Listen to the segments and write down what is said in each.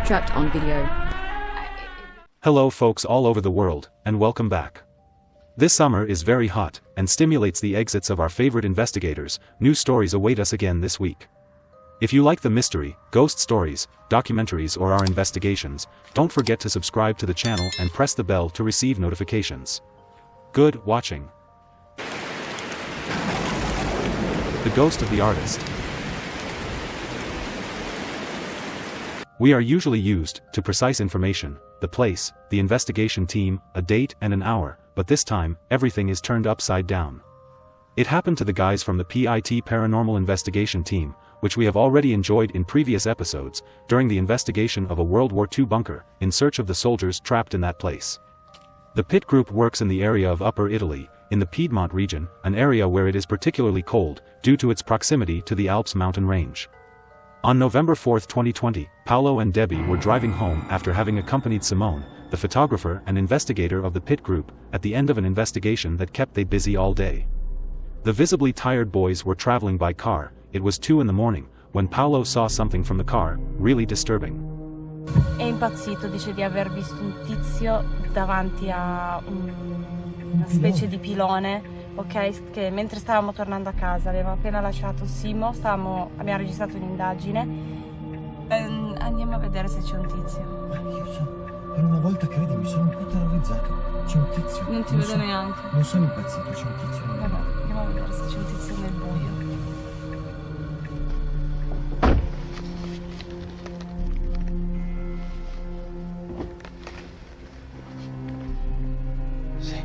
Trapped on video. Hello folks all over the world, and welcome back. This summer is very hot, and stimulates the exits of our favorite investigators. New stories await us again this week. If you like the mystery, ghost stories, documentaries or our investigations, don't forget to subscribe to the channel and press the bell to receive notifications. Good watching. The Ghost of the Artist. We are usually used to precise information, the place, the investigation team, a date and an hour, but this time, everything is turned upside down. It happened to the guys from the PIT Paranormal Investigation Team, which we have already enjoyed in previous episodes, during the investigation of a World War II bunker, in search of the soldiers trapped in that place. The PIT group works in the area of Upper Italy, in the Piedmont region, an area where it is particularly cold, due to its proximity to the Alps mountain range. On November 4, 2020, Paolo and Debbie were driving home after having accompanied Simone, the photographer and investigator of the PIT group, at the end of an investigation that kept them busy all day. The visibly tired boys were traveling by car. It was 2 in the morning, when Paolo saw something from the car, really disturbing. È impazzito, dice di aver visto un tizio davanti a una specie di pilone, ok? Che mentre stavamo tornando a casa, avevamo appena lasciato Simo, abbiamo registrato un'indagine. Andiamo a vedere se c'è un tizio. Ma io per una volta credimi, sono un po' terrorizzato. C'è un tizio. Non ti vedo neanche. Non sono impazzito, c'è un tizio. Vabbè, andiamo a vedere se c'è un tizio nel buio. Sì.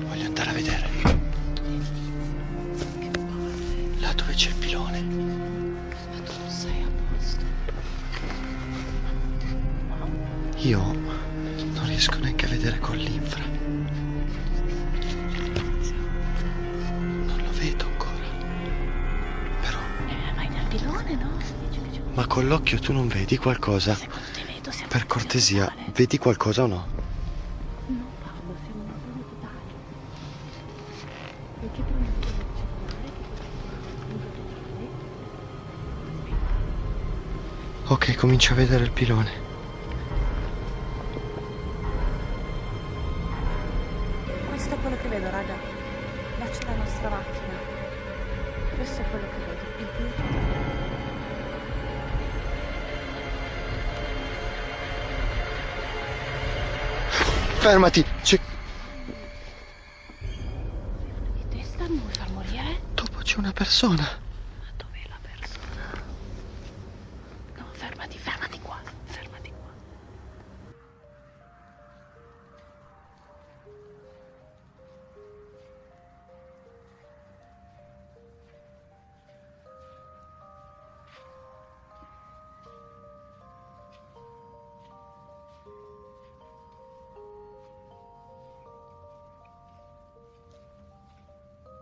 Voglio andare a vedere. Là dove c'è il pilone. Ma tu non sei a posto. Io non riesco neanche a vedere con l'infra. Non lo vedo ancora. Però. Ma è nel pilone, no? Ma con l'occhio tu non vedi qualcosa? Secondo te vedo, siamo Per cortesia, vedi qualcosa o no? No, Paolo, siamo in buio totale. Perché prima di cellulare, Ok, comincio a vedere il pilone. questo è quello che vedo, raga. Là c'è la nostra macchina. Questo è quello che vedo. Il blu. Fermati! C'è. Di testa non vuoi far morire? Dopo c'è una persona. Ma dov'è la persona? No, fermati, fermati qua. Fermati qua.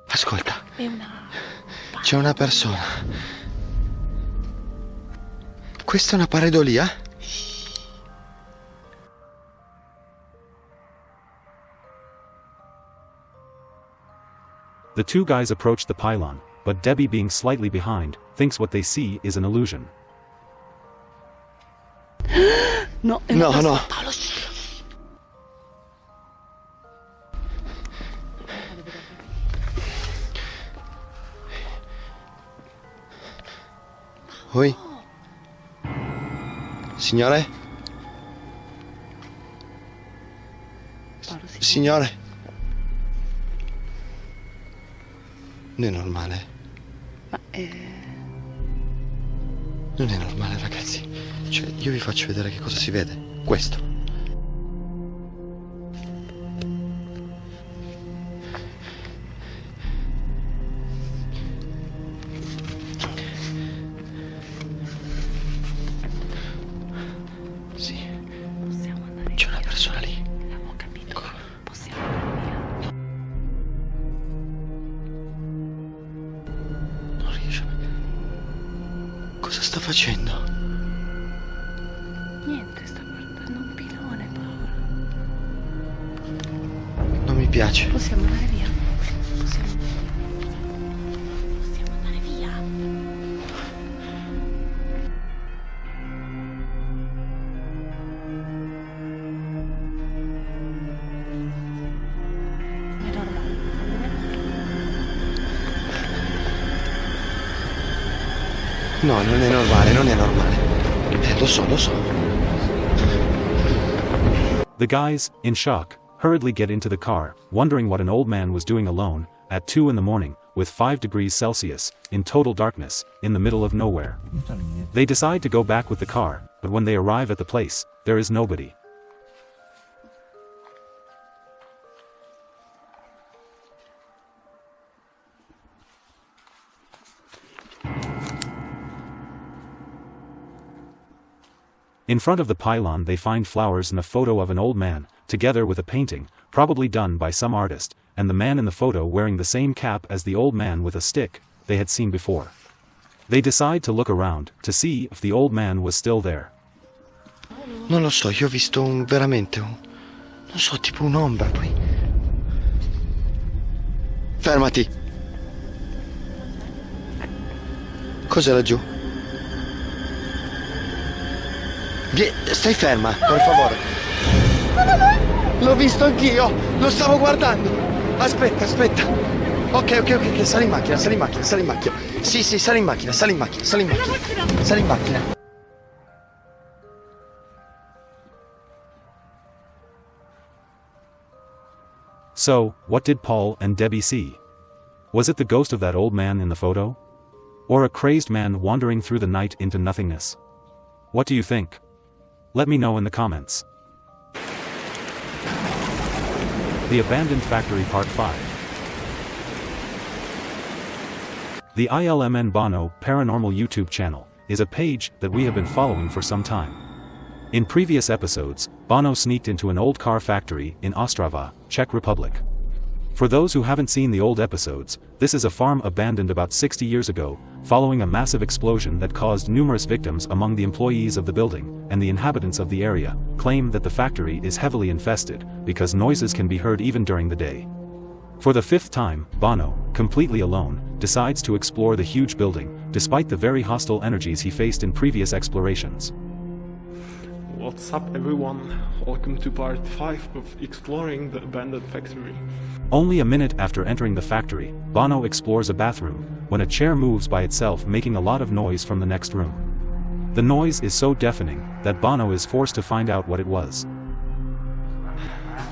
Ascolta, È una... c'è una persona. Questa è una pareidolia? The two guys approach the pylon, but Debbie, being slightly behind, thinks what they see is an illusion. No, è No, una no. Paolo, Oi? Signore? Paolo, sì. Signore? Non è normale. Ma Non è normale, ragazzi. Cioè, io vi faccio vedere che cosa si vede. Questo. Sì, possiamo andare c'è una via. persona lì. Avevo capito. Possiamo andare via. Non riesce a... Cosa sta facendo? Niente, sta guardando un pilone, Paolo. Non mi piace. Possiamo andare via. Possiamo andare via. No, non è normale, non è normale. Lo so, lo so. The guys, in shock, hurriedly get into the car, wondering what an old man was doing alone, at 2 in the morning, with 5 degrees Celsius, in total darkness, in the middle of nowhere. They decide to go back with the car, but when they arrive at the place, there is nobody. In front of the pylon they find flowers and a photo of an old man, together with a painting, probably done by some artist, and the man in the photo wearing the same cap as the old man with a stick they had seen before. They decide to look around, to see if the old man was still there. Non lo so, io ho visto veramente non so, tipo un'ombra qui. Fermati. Cos'è laggiù? Stai ferma, per favore. L'ho visto anch'io, lo stavo guardando. Aspetta. Ok, sali in macchina. Sì, sali in macchina. Sali in macchina. So, what did Paul and Debbie see? Was it the ghost of that old man in the photo? Or a crazed man wandering through the night into nothingness? What do you think? Let me know in the comments. The Abandoned Factory Part 5. The ILMN Bono Paranormal YouTube channel is a page that we have been following for some time. In previous episodes, Bono sneaked into an old car factory in Ostrava, Czech Republic. For those who haven't seen the old episodes, this is a farm abandoned about 60 years ago, following a massive explosion that caused numerous victims among the employees of the building, and the inhabitants of the area claim that the factory is heavily infested, because noises can be heard even during the day. For the 5th time, Bono, completely alone, decides to explore the huge building, despite the very hostile energies he faced in previous explorations. What's up everyone, welcome to part 5 of exploring the abandoned factory. Only a minute after entering the factory, Bono explores a bathroom, when a chair moves by itself making a lot of noise from the next room. The noise is so deafening, that Bono is forced to find out what it was.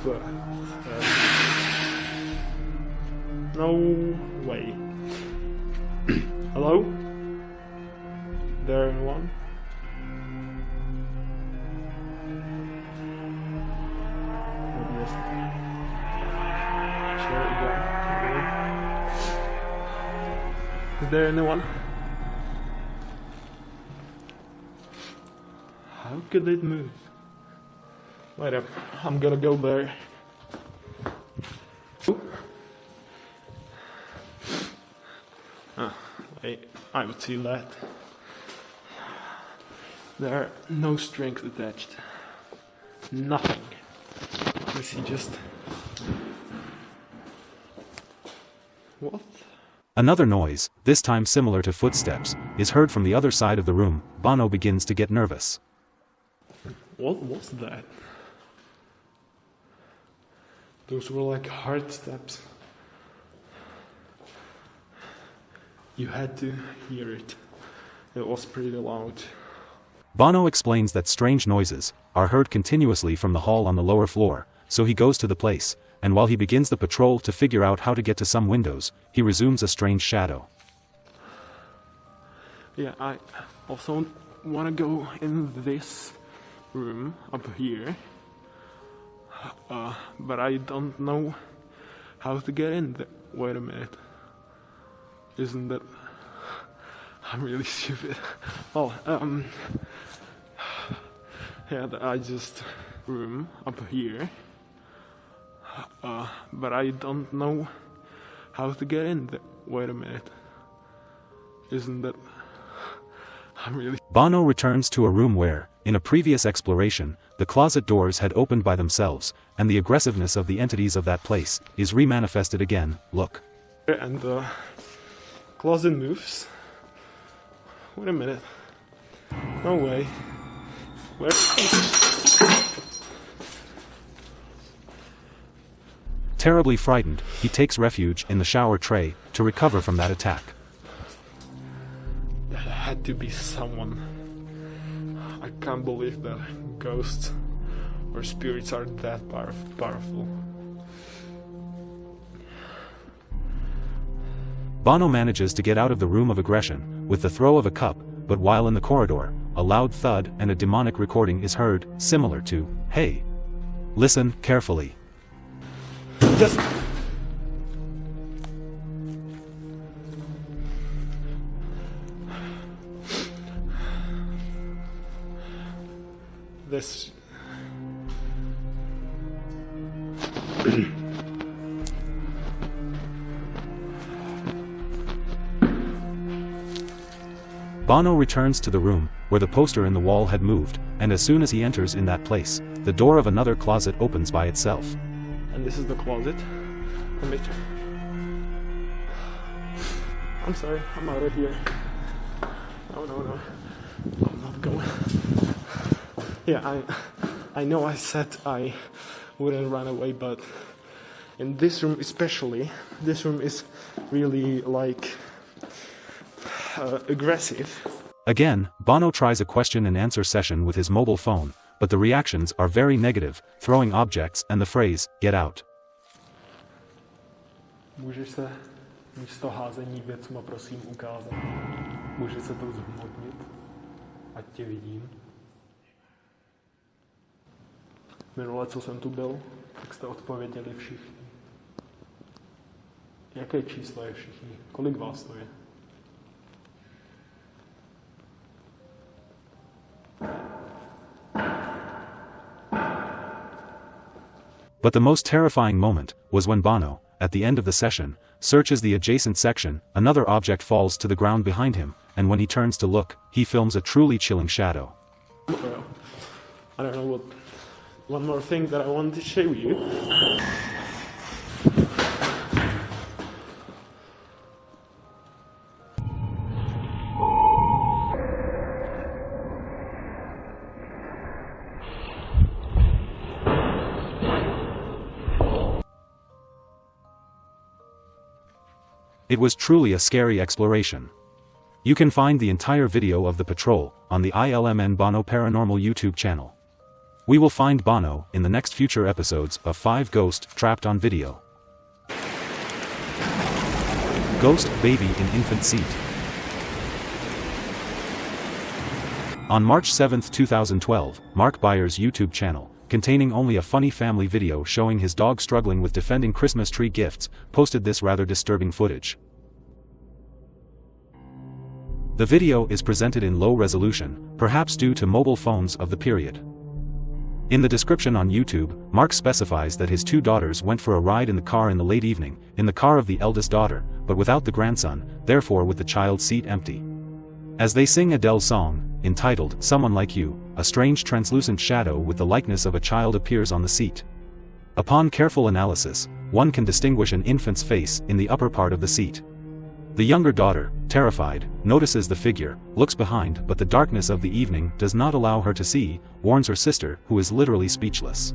But, no way. Hello? There anyone? Is there anyone? How could it move? Wait up, I'm gonna go there. Wait, I would see that. There are no strings attached. Nothing. Let me see, just... What? Another noise, this time similar to footsteps, is heard from the other side of the room. Bono begins to get nervous. What was that? Those were like hard steps. You had to hear it. It was pretty loud. Bono explains that strange noises are heard continuously from the hall on the lower floor, so he goes to the place, and while he begins the patrol to figure out how to get to some windows, he resumes a strange shadow. Yeah, I also want to go in this room up here, but I don't know how to get in there. Wait a minute. Isn't that... I'm really stupid. Well, yeah, I just room up here, but I don't know how to get in there. Wait a minute. Isn't that... I'm really... Bono returns to a room where, in a previous exploration, the closet doors had opened by themselves, and the aggressiveness of the entities of that place is remanifested again. Look. And the closet moves. Wait a minute. No way. Where? Terribly frightened, he takes refuge in the shower tray to recover from that attack. That had had to be someone. I can't believe that ghosts or spirits are that powerful. Bono manages to get out of the room of aggression with the throw of a cup, but while in the corridor, a loud thud and a demonic recording is heard, similar to, "Hey. Listen carefully." Just this Bono returns to the room, where the poster in the wall had moved, and as soon as he enters in that place, the door of another closet opens by itself. and this is the closet. Let me check. I'm sorry, I'm out of here. No. I'm not going. Yeah, I know I said I wouldn't run away, but in this room especially, this room is really like aggressive. Again, Bono tries a question and answer session with his mobile phone, but the reactions are very negative, throwing objects and the phrase, "Get out." Můžeš se místo házení věcma prosím ukázat? Můžeš se tu zhmotnit? Ať tě vidím. Minule, co jsem tu byl, tak jste odpověděli všichni. Jaké číslo je všichni? Kolik vás to je? But the most terrifying moment was when Bono, at the end of the session, searches the adjacent section, another object falls to the ground behind him, and when he turns to look, he films a truly chilling shadow. I don't know what. One more thing that I want to show you. It was truly a scary exploration. You can find the entire video of the patrol on the ILMN Bono Paranormal YouTube channel. We will find Bono in the next future episodes of 5 Ghost Trapped on Video. Ghost Baby in Infant Seat. On March 7, 2012, Mark Byers' YouTube channel, containing only a funny family video showing his dog struggling with defending Christmas tree gifts, posted this rather disturbing footage. The video is presented in low resolution, perhaps due to mobile phones of the period. In the description on YouTube, Mark specifies that his 2 daughters went for a ride in the car in the late evening, in the car of the eldest daughter, but without the grandson, therefore with the child's seat empty. As they sing Adele's song, entitled "Someone Like You," a strange translucent shadow with the likeness of a child appears on the seat. Upon careful analysis, one can distinguish an infant's face in the upper part of the seat. The younger daughter, terrified, notices the figure, looks behind, but the darkness of the evening does not allow her to see, warns her sister, who is literally speechless.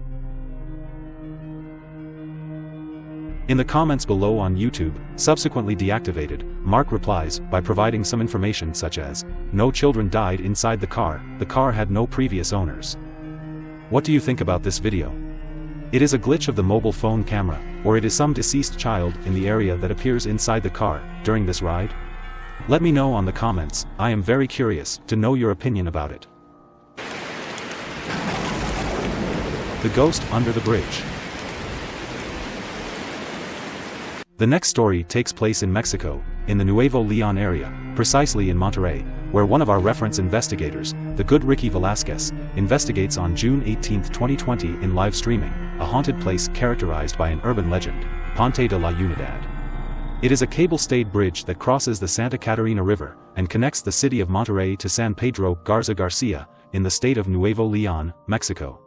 In the comments below on YouTube, subsequently deactivated, Mark replies by providing some information such as, "No children died inside the car had no previous owners." What do you think about this video? It is a glitch of the mobile phone camera, or it is some deceased child in the area that appears inside the car during this ride? Let me know on the comments. I am very curious to know your opinion about it. The Ghost Under the Bridge. The next story takes place in Mexico, in the Nuevo Leon area, precisely in Monterrey, where one of our reference investigators, the good Ricky Velasquez, investigates on June 18, 2020 in live streaming, a haunted place characterized by an urban legend, Ponte de la Unidad. It is a cable-stayed bridge that crosses the Santa Catarina River, and connects the city of Monterrey to San Pedro Garza Garcia, in the state of Nuevo Leon, Mexico.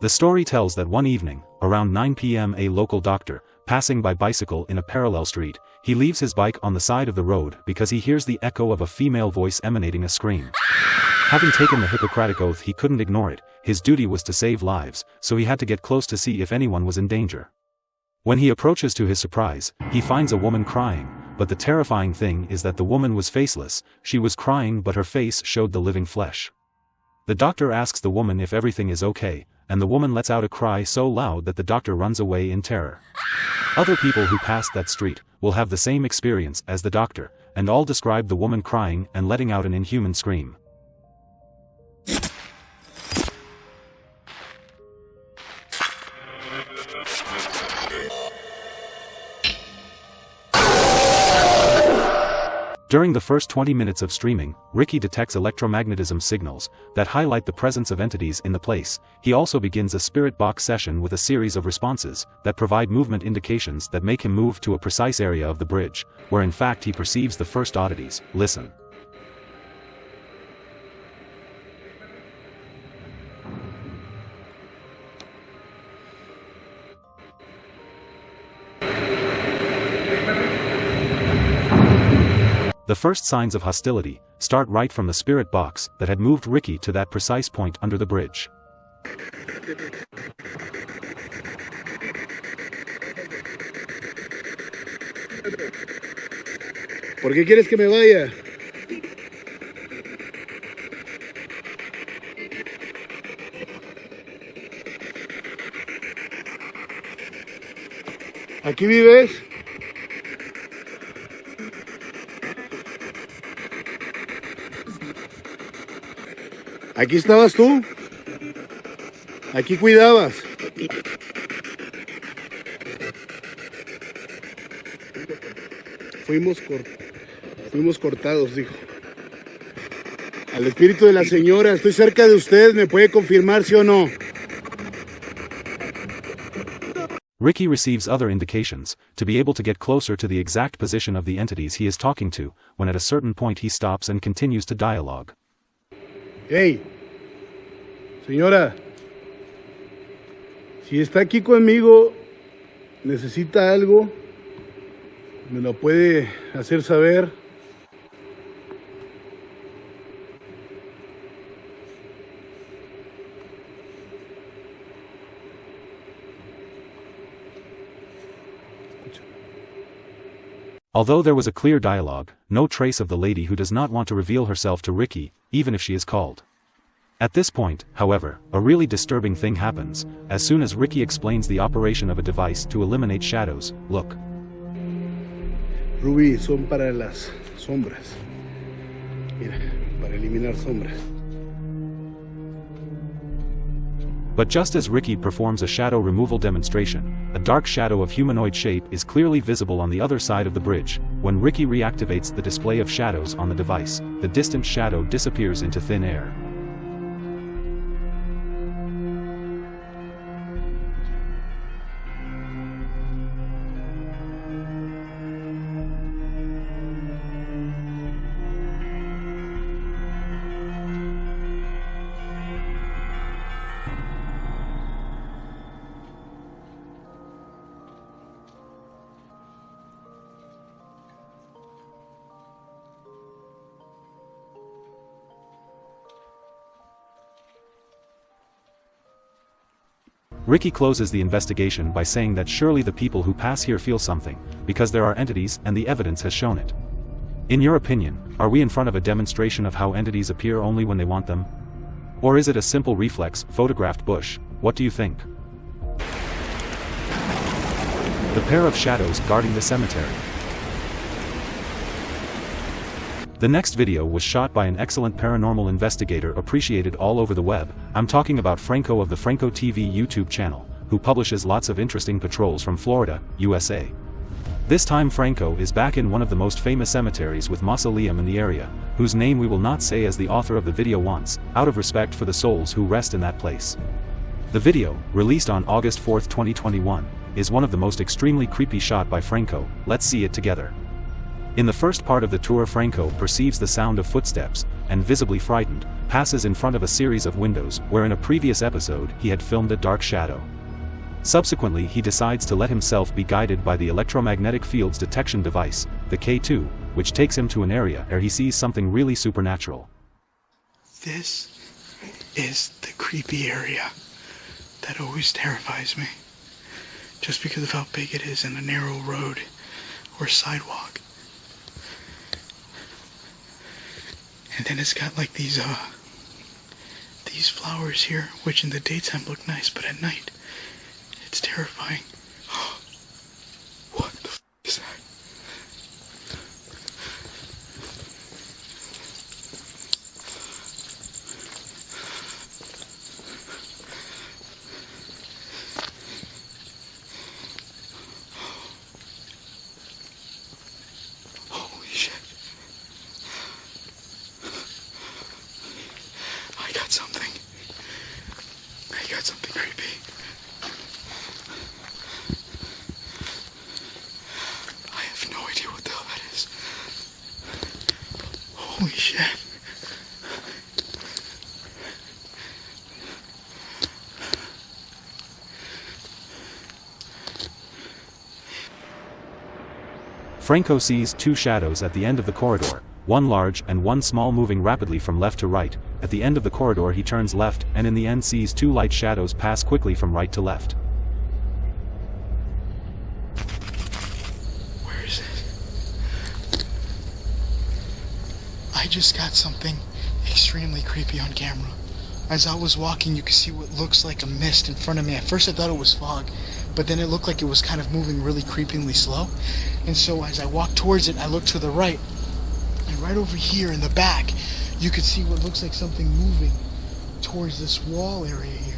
The story tells that one evening, around 9 p.m. a local doctor, passing by bicycle in a parallel street, he leaves his bike on the side of the road because he hears the echo of a female voice emanating a scream. Having taken the Hippocratic oath, he couldn't ignore it. His duty was to save lives, so he had to get close to see if anyone was in danger. When he approaches, to his surprise, he finds a woman crying, but the terrifying thing is that the woman was faceless. She was crying but her face showed the living flesh. The doctor asks the woman if everything is okay, and the woman lets out a cry so loud that the doctor runs away in terror. Other people who pass that street will have the same experience as the doctor, and all describe the woman crying and letting out an inhuman scream. During the first 20 minutes of streaming, Ricky detects electromagnetism signals that highlight the presence of entities in the place. He also begins a spirit box session with a series of responses that provide movement indications that make him move to a precise area of the bridge, where in fact he perceives the first oddities. Listen. The first signs of hostility start right from the spirit box that had moved Ricky to that precise point under the bridge. ¿Por qué quieres que me vaya? ¿Aquí vives? ¿Aquí estabas tú? ¿Aquí cuidabas? Fuimos cortados, dijo. Al espíritu de la señora, estoy cerca de usted, ¿me puede confirmar sí o no? Ricky receives other indications to be able to get closer to the exact position of the entities he is talking to, when at a certain point he stops and continues to dialogue. Hey, señora, si está aquí conmigo, necesita algo, me lo puede hacer saber. Although there was a clear dialogue, no trace of the lady who does not want to reveal herself to Ricky, even if she is called. At this point, however, a really disturbing thing happens, as soon as Ricky explains the operation of a device to eliminate shadows. Look. Ruby, son para las sombras. Mira, para eliminar sombras. But just as Ricky performs a shadow removal demonstration, a dark shadow of humanoid shape is clearly visible on the other side of the bridge. When Ricky reactivates the display of shadows on the device, the distant shadow disappears into thin air. Ricky closes the investigation by saying that surely the people who pass here feel something, because there are entities and the evidence has shown it. In your opinion, are we in front of a demonstration of how entities appear only when they want them? Or is it a simple reflex, photographed bush? What do you think? The pair of shadows guarding the cemetery. The next video was shot by an excellent paranormal investigator appreciated all over the web. I'm talking about Franco of the Franco TV YouTube channel, who publishes lots of interesting patrols from Florida, USA. This time Franco is back in one of the most famous cemeteries with mausoleum in the area, whose name we will not say as the author of the video wants, out of respect for the souls who rest in that place. The video, released on August 4, 2021, is one of the most extremely creepy shot by Franco. Let's see it together. In the first part of the tour, Franco perceives the sound of footsteps, and visibly frightened, passes in front of a series of windows where in a previous episode he had filmed a dark shadow. Subsequently he decides to let himself be guided by the electromagnetic fields detection device, the K2, which takes him to an area where he sees something really supernatural. This is the creepy area that always terrifies me, just because of how big it is in a narrow road or sidewalk. And then it's got like these flowers here, which in the daytime look nice, but at night, it's terrifying. What the f*** is that? Holy shit. I got something. I got something creepy. I have no idea what the hell that is. Holy shit. Franco sees two shadows at the end of the corridor, one large and one small, moving rapidly from left to right. At the end of the corridor he turns left and in the end sees two light shadows pass quickly from right to left. Where is it? I just got something extremely creepy on camera. As I was walking, you could see what looks like a mist in front of me. At first I thought it was fog, but then it looked like it was kind of moving really creepingly slow. And so as I walked towards it, I looked to the right, and right over here in the back, you could see what looks like something moving towards this wall area here.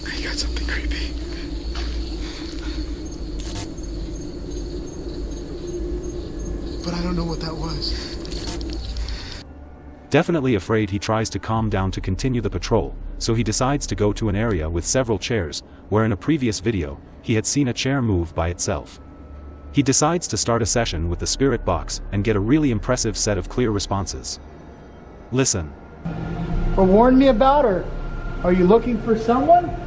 I got something creepy. But I don't know what that was. Definitely afraid, he tries to calm down to continue the patrol, so he decides to go to an area with several chairs, where in a previous video, he had seen a chair move by itself. He decides to start a session with the spirit box and get a really impressive set of clear responses. Listen. Or warn me about her. Are you looking for someone?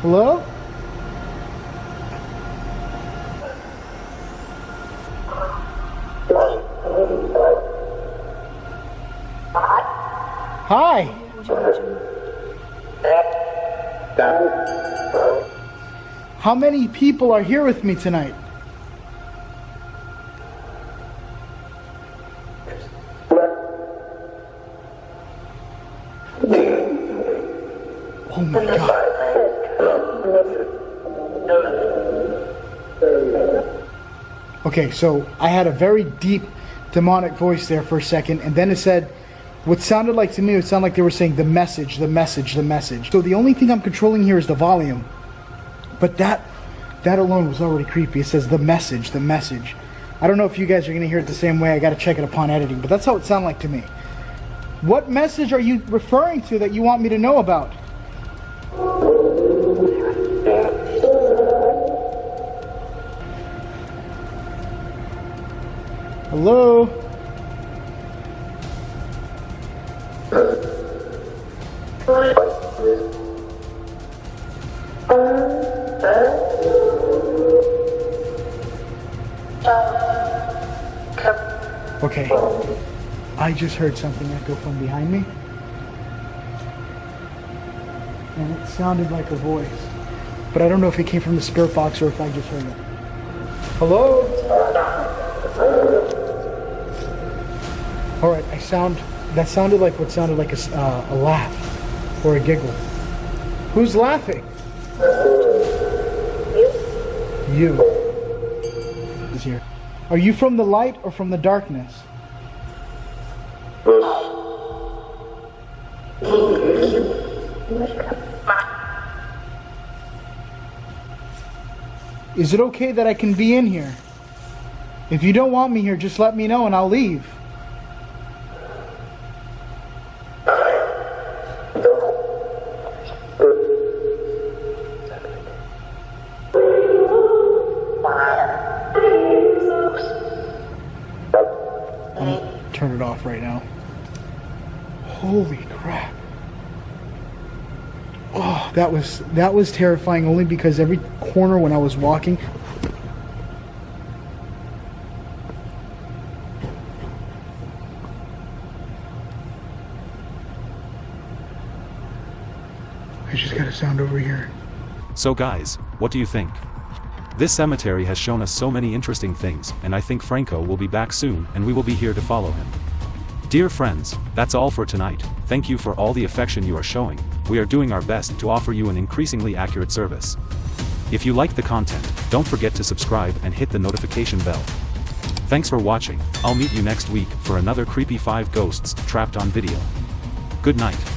Hello? Hi. How many people are here with me tonight? Oh my God. Okay, so I had a very deep demonic voice there for a second, and then it said, what sounded like to me, it sounded like they were saying the message, the message, the message. So the only thing I'm controlling here is the volume. But that alone was already creepy. It says the message, the message. I don't know if you guys are going to hear it the same way. I got to check it upon editing, but that's how it sounded like to me. What message are you referring to that you want me to know about? Hello? Okay, I just heard something echo from behind me, and it sounded like a voice, but I don't know if it came from the spirit box or if I just heard it. Hello? All right, that sounded like what sounded like a laugh or a giggle. Who's laughing? You. Is here. Are you from the light or from the darkness? Is it okay that I can be in here? If you don't want me here, just let me know and I'll leave. Turn it off right now. Holy crap. Oh, that was terrifying only because every corner when I was walking, I just got a sound over here. So guys, what do you think? This cemetery has shown us so many interesting things, and I think Franco will be back soon and we will be here to follow him. Dear friends, that's all for tonight. Thank you for all the affection you are showing. We are doing our best to offer you an increasingly accurate service. If you like the content, don't forget to subscribe and hit the notification bell. Thanks for watching. I'll meet you next week for another creepy 5 ghosts trapped on video. Good night.